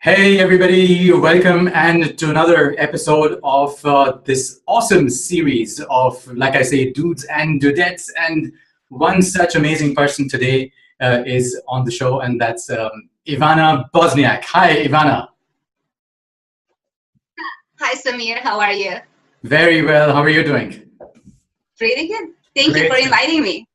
Hey everybody, welcome and to another episode of this awesome series of, like I say, dudes and dudettes. And one such amazing person today is on the show, and that's Ivana Bosnjak. Hi, Ivana. Hi, Samir. How are you? Very well. How are you doing? Pretty good. Thank you Great. for inviting me.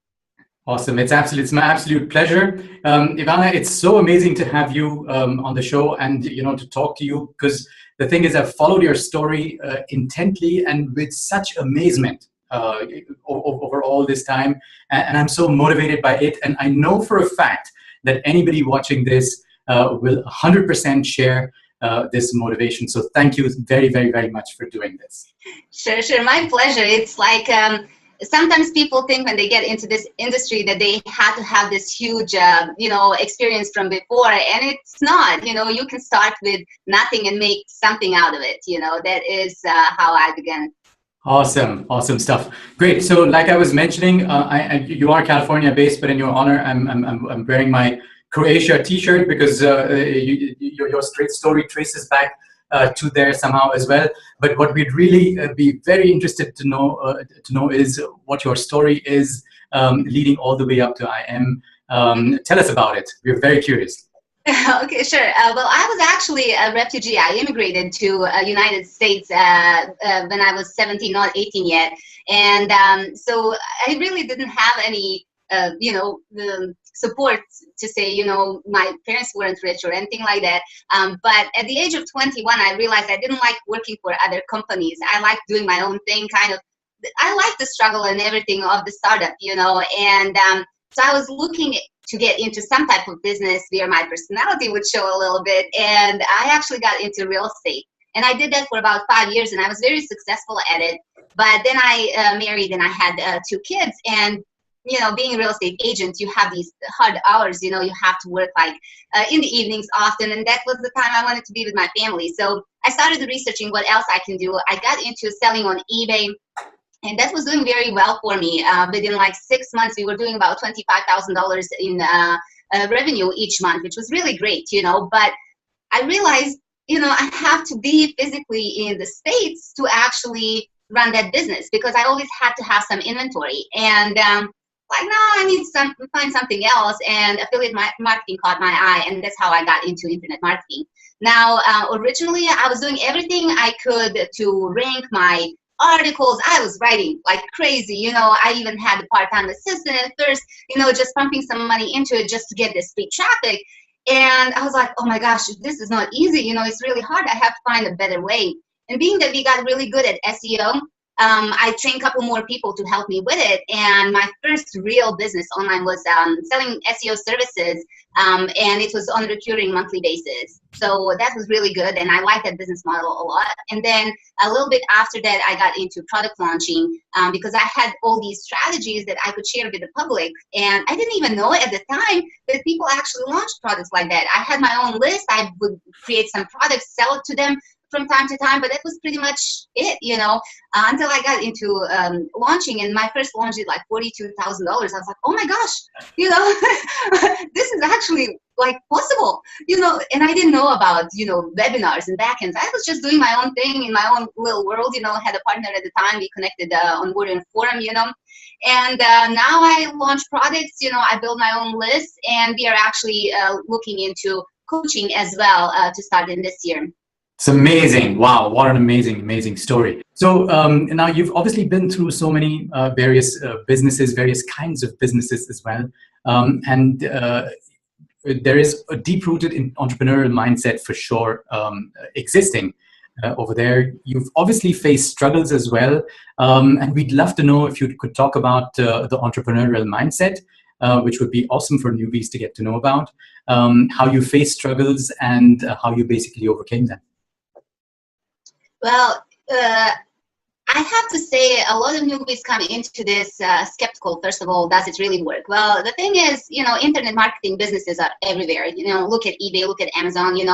Awesome. It's my absolute pleasure. Ivana, it's so amazing to have you on the show and, to talk to you, because the thing is, I've followed your story intently and with such amazement over all this time. And I'm so motivated by it. And I know for a fact that anybody watching this will 100% share this motivation. So thank you very, very, very much for doing this. Sure. My pleasure. It's like sometimes people think when they get into this industry that they had to have this huge, experience from before, and it's not. You can start with nothing and make something out of it. That is how I began. Awesome stuff. Great. So, like I was mentioning, you are California based, but in your honor, I'm wearing my Croatia T-shirt because your straight story traces back to there somehow as well. But what we'd really be very interested to know is what your story is leading all the way up to IM. Tell us about it. We're very curious. Okay, sure. Well, I was actually a refugee. I immigrated to United States when I was 17, not 18 yet. And so I really didn't have any, the support to say, my parents weren't rich or anything like that. But at the age of 21, I realized I didn't like working for other companies. I liked doing my own thing, kind of. I liked the struggle and everything of the startup, and so I was looking to get into some type of business where my personality would show a little bit. And I actually got into real estate. And I did that for about 5 years, and I was very successful at it. But then I married and I had 2 kids. And, being a real estate agent, you have these hard hours, you have to work like in the evenings often. And that was the time I wanted to be with my family. So I started researching what else I can do. I got into selling on eBay. And that was doing very well for me. Within like 6 months, we were doing about $25,000 in revenue each month, which was really great, But I realized, I have to be physically in the States to actually run that business, because I always had to have some inventory. And no, I need to find something else. And affiliate marketing caught my eye, and that's how I got into internet marketing. Now, originally, I was doing everything I could to rank my articles. I was writing like crazy, I even had a part-time assistant at first, just pumping some money into it just to get this free traffic. And I was like, oh my gosh, this is not easy, it's really hard. I have to find a better way. And being that we got really good at SEO, I trained a couple more people to help me with it. And my first real business online was selling SEO services, and it was on a recurring monthly basis. So that was really good, and I liked that business model a lot. And then a little bit after that, I got into product launching because I had all these strategies that I could share with the public. And I didn't even know at the time that people actually launched products like that. I had my own list. I would create some products, sell it to them from time to time, but that was pretty much it, until I got into launching. And my first launch did like $42,000. I was like, oh my gosh, this is actually like possible, and I didn't know about, webinars and backends. I was just doing my own thing in my own little world, had a partner at the time. We connected on Word and Forum, and now I launch products, I build my own list, and we are actually looking into coaching as well to start in this year. It's amazing. Wow, what an amazing story. So now you've obviously been through so many various businesses, various kinds of businesses as well. And there is a deep-rooted entrepreneurial mindset for sure existing over there. You've obviously faced struggles as well. And we'd love to know if you could talk about the entrepreneurial mindset, which would be awesome for newbies to get to know about, how you faced struggles and how you basically overcame them. Well, I have to say a lot of newbies come into this skeptical. First of all, does it really work? Well, the thing is, internet marketing businesses are everywhere. Look at eBay, look at Amazon, you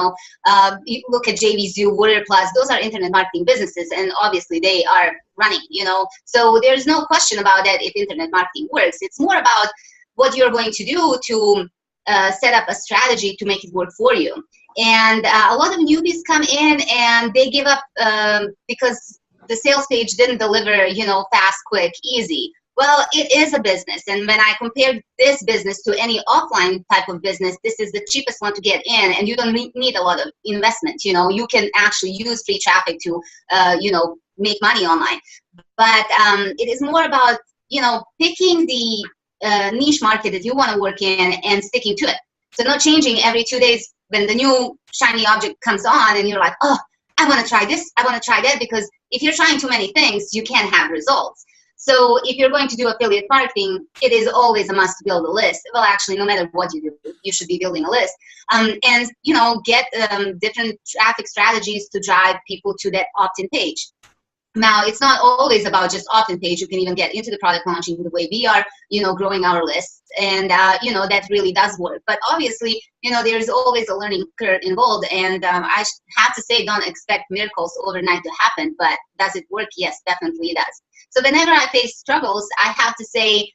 look at JVZoo, Warrior Plus. Those are internet marketing businesses, and obviously they are running, So there's no question about that if internet marketing works. It's more about what you're going to do to set up a strategy to make it work for you. And a lot of newbies come in and they give up because the sales page didn't deliver, you know, fast, quick, easy. Well, it is a business. And when I compare this business to any offline type of business, this is the cheapest one to get in, and you don't need a lot of investment. You know, you can actually use free traffic to, you know, make money online. But it is more about, you know, picking the niche market that you want to work in and sticking to it. So not changing every 2 days when the new shiny object comes on and you're like, oh, I want to try this, I want to try that, because if you're trying too many things, you can't have results. So if you're going to do affiliate marketing, it is always a must to build a list. Well, actually, no matter what you do, you should be building a list. And, you know, get different traffic strategies to drive people to that opt-in page. Now, it's not always about just opt-in page. You can even get into the product launching the way we are, you know, growing our lists. And, you know, that really does work. But obviously, you know, there's always a learning curve involved. And I have to say, don't expect miracles overnight to happen. But does it work? Yes, definitely it does. So whenever I face struggles, I have to say,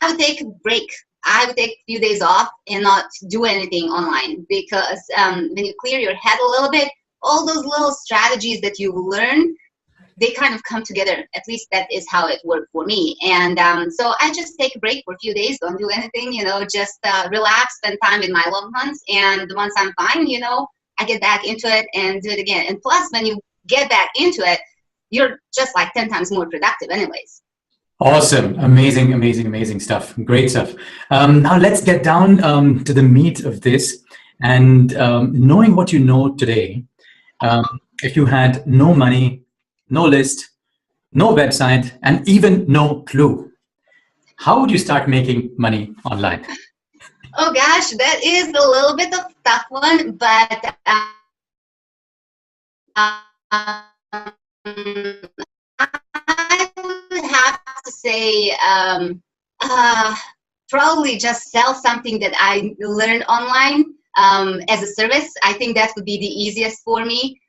I would take a break. I would take a few days off and not do anything online, because when you clear your head a little bit, all those little strategies that you learn, they kind of come together. At least that is how it worked for me. And so I just take a break for a few days, don't do anything, you know, just relax, spend time with my loved ones. And once I'm fine, you know, I get back into it and do it again. And plus, when you get back into it, you're just like 10 times more productive anyways. Awesome. Amazing, amazing, amazing stuff. Great stuff. Now let's get down to the meat of this. And knowing what you know today, if you had no money, no list, no website, and even no clue, how would you start making money online? Oh gosh, that is a little bit of a tough one, but I would have to say probably just sell something that I learned online as a service. I think that would be the easiest for me.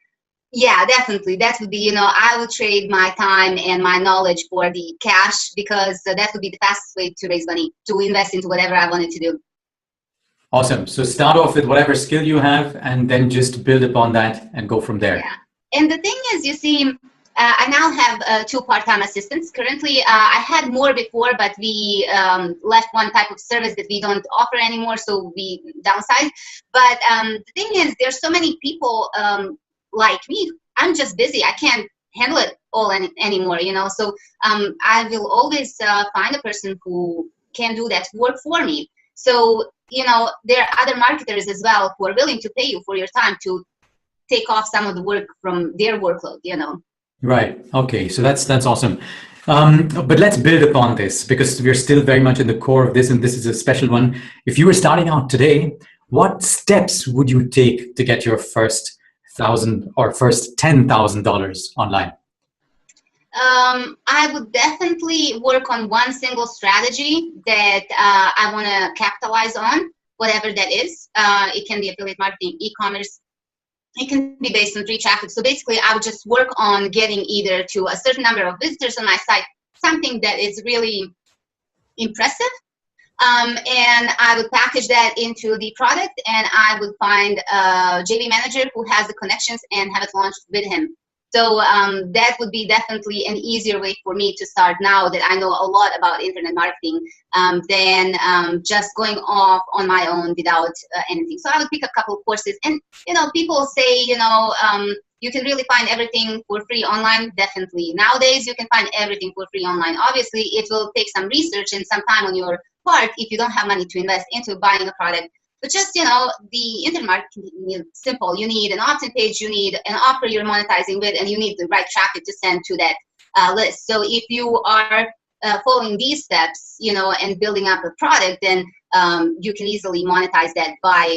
Yeah, definitely. That would be, you know, I would trade my time and my knowledge for the cash, because that would be the fastest way to raise money, to invest into whatever I wanted to do. Awesome. So start off with whatever skill you have and then just build upon that and go from there. Yeah. And the thing is, you see, I now have 2 part-time assistants. Currently, I had more before, but we left one type of service that we don't offer anymore, so we downsized. But the thing is, there's so many people like me. I'm just busy. I can't handle it all anymore, you know. So I will always find a person who can do that work for me. So, you know, there are other marketers as well who are willing to pay you for your time to take off some of the work from their workload, you know. Right. Okay. So that's awesome. But let's build upon this, because we're still very much in the core of this, and this is a special one. If you were starting out today, what steps would you take to get your first $1,000 or first $10,000 online? I would definitely work on one single strategy that I want to capitalize on, whatever that is. It can be affiliate marketing, e-commerce. It can be based on free traffic. So basically, I would just work on getting either to a certain number of visitors on my site, something that is really impressive. And I would package that into the product, and I would find a JV manager who has the connections and have it launched with him. So that would be definitely an easier way for me to start now that I know a lot about internet marketing than just going off on my own without anything. So I would pick a couple of courses. And, you know, people say, you know, you can really find everything for free online. Definitely. Nowadays, you can find everything for free online. Obviously, it will take some research and some time on your part if you don't have money to invest into buying a product. But just, you know, the internet marketing is simple. You need an opt-in page, you need an offer you're monetizing with, and you need the right traffic to send to that list. So if you are following these steps, you know, and building up a product, then you can easily monetize that by,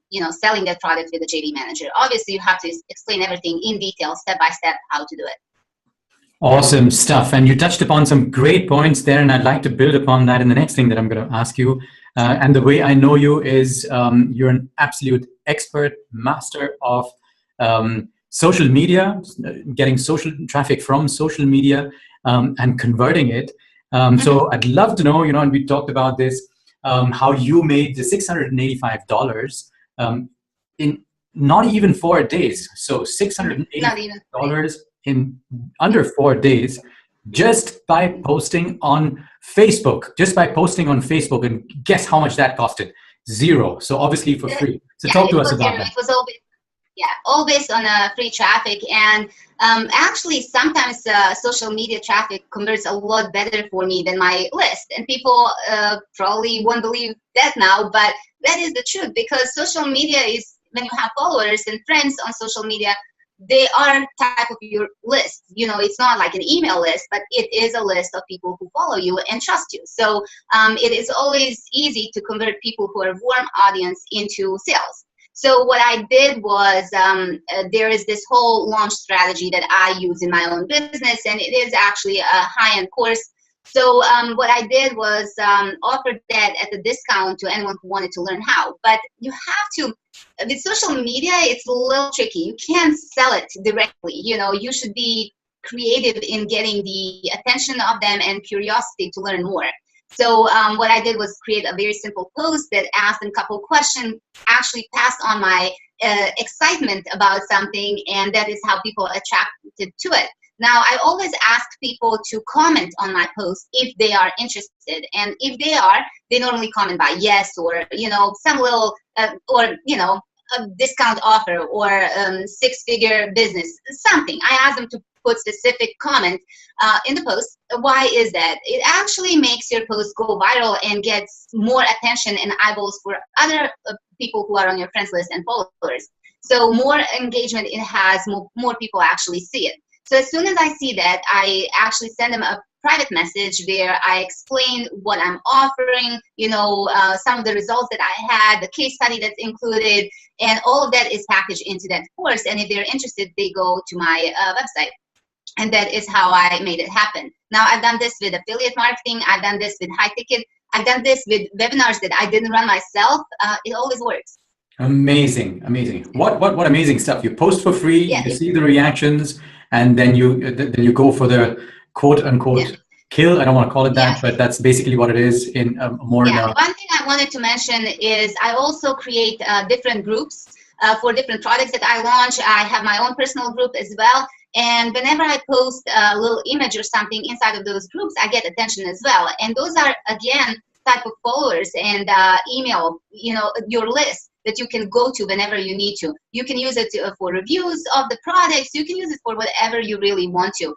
you know, selling that product with a JV manager. Obviously, you have to explain everything in detail, step by step, how to do it. Awesome stuff. And you touched upon some great points there, and I'd like to build upon that in the next thing that I'm going to ask you. And the way I know you is you're an absolute expert, master of social media, getting social traffic from social media and converting it. So I'd love to know, you know, and we talked about this, how you made the $685 in not even 4 days. So Not even. $685 in under 4 days, just by posting on Facebook. Just by posting on Facebook, and guess how much that costed? Zero. So obviously for free. So Yeah, talk to us was about zero. that. It was all based on free traffic. And actually, sometimes social media traffic converts a lot better for me than my list. And people probably won't believe that now, but that is the truth, because social media is, when you have followers and friends on social media, they are type of your list. You know, it's not like an email list, but it is a list of people who follow you and trust you. So it is always easy to convert people who are warm audience into sales. So what I did was, there is this whole launch strategy that I use in my own business, and it is actually a high-end course. So what I did was offer that at a discount to anyone who wanted to learn how. But you have to, with social media, it's a little tricky. You can't sell it directly. You know, you should be creative in getting the attention of them and curiosity to learn more. So what I did was create a very simple post that asked a couple questions, actually passed on my excitement about something, and that is how people attracted to it. Now, I always ask people to comment on my post if they are interested, and if they are, they normally comment by yes, or, you know, some little, or, you know, a discount offer, or six-figure business, something. I ask them to put specific comment in the post. Why is that? It actually makes your post go viral and gets more attention and eyeballs for other people who are on your friends list and followers. So more engagement it has, more people actually see it. So as soon as I see that, I actually send them a private message where I explain what I'm offering, you know, some of the results that I had, the case study that's included, and all of that is packaged into that course. And if they're interested, they go to my website. And that is how I made it happen. Now, I've done this with affiliate marketing. I've done this with high ticket. I've done this with webinars that I didn't run myself. It always works. Amazing, amazing. What amazing stuff. You post for free, Yeah. you see the reactions, and then you go for the quote unquote kill. I don't want to call it that, but that's basically what it is in more. One thing I wanted to mention is I also create different groups for different products that I launch. I have my own personal group as well. And whenever I post a little image or something inside of those groups, I get attention as well. And those are, again, type of followers and email, you know, your list that you can go to whenever you need to. You can use it for reviews of the products. You can use it for whatever you really want to.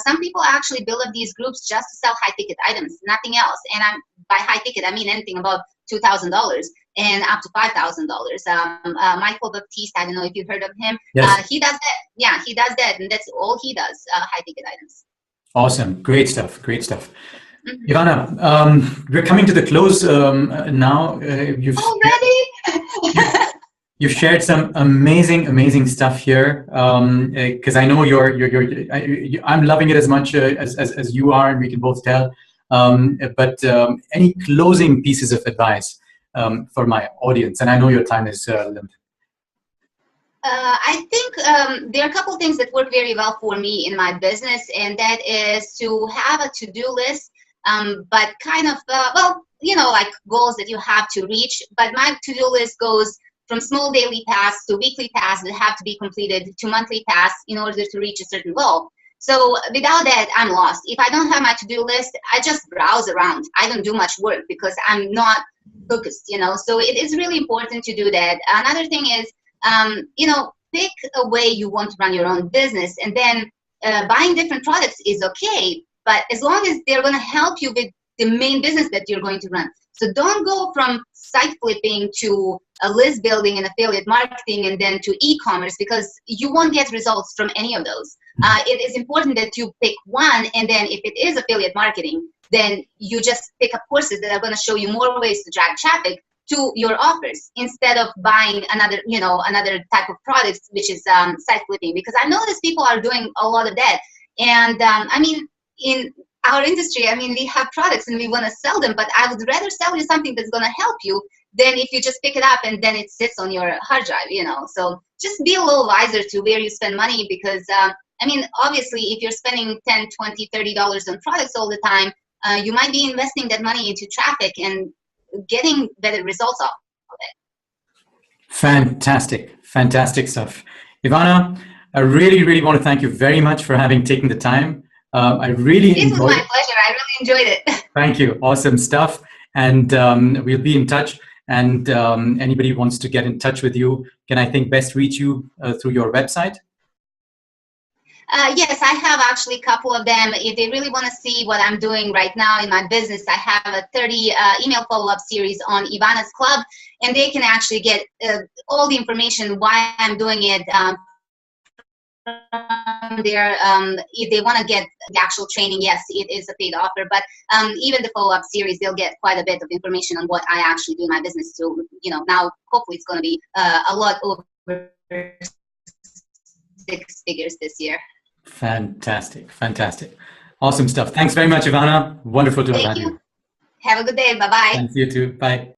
Some people actually build up these groups just to sell high ticket items, nothing else. And by high ticket, I mean anything above $2,000 and up to $5,000. Michael Baptiste, I don't know if you've heard of him. Yes. He does that. Yeah, he does that, and that's all he does, high ticket items. Awesome. Great stuff. Great stuff. Ivana, we're coming to the close now. You've shared some amazing stuff here, because I know I'm loving it as much as you are, and we can both tell. But any closing pieces of advice for my audience? And I know your time is limited. I think there are a couple things that work very well for me in my business, and that is to have a to-do list, but kind of, well, you know, like goals that you have to reach. But my to-do list goes from small daily tasks to weekly tasks that have to be completed to monthly tasks in order to reach a certain goal. So without that, I'm lost. If I don't have my to-do list, I just browse around. I don't do much work because I'm not focused, you know. So it is really important to do that. Another thing is, you know, pick a way you want to run your own business, and then buying different products is okay, but as long as they're going to help you with the main business that you're going to run. So don't go from site flipping to a list building and affiliate marketing and then to e-commerce, because you won't get results from any of those. It is important that you pick one, and then if it is affiliate marketing, then you just pick up courses that are going to show you more ways to drive traffic to your offers, instead of buying another type of products, which is site flipping. Because I notice people are doing a lot of that. And I mean, in our industry, I mean, we have products and we want to sell them, but I would rather sell you something that's going to help you than if you just pick it up and then it sits on your hard drive, you know. So just be a little wiser to where you spend money, because I mean, obviously, if you're spending $10, $20, $30 on products all the time, you might be investing that money into traffic, and getting better results off of it. Fantastic, fantastic stuff. Ivana, I really, really want to thank you very much for having taken the time. I really This was enjoyed my it. pleasure. I really enjoyed it. Thank you. Awesome stuff. And we'll be in touch. And anybody wants to get in touch with you, can I think best reach you through your website? Yes, I have actually a couple of them. If they really want to see what I'm doing right now in my business, I have a 30 email follow-up series on Ivana's Club, and they can actually get all the information why I'm doing it there. If they want to get the actual training, yes, it is a paid offer, but even the follow-up series, they'll get quite a bit of information on what I actually do in my business. So, now hopefully it's going to be a lot over 6 figures this year. Fantastic, fantastic. Awesome stuff. Thanks very much, Ivana. Wonderful to have Thank you. you. Have a good day. Bye-bye. Thanks, you too. Bye.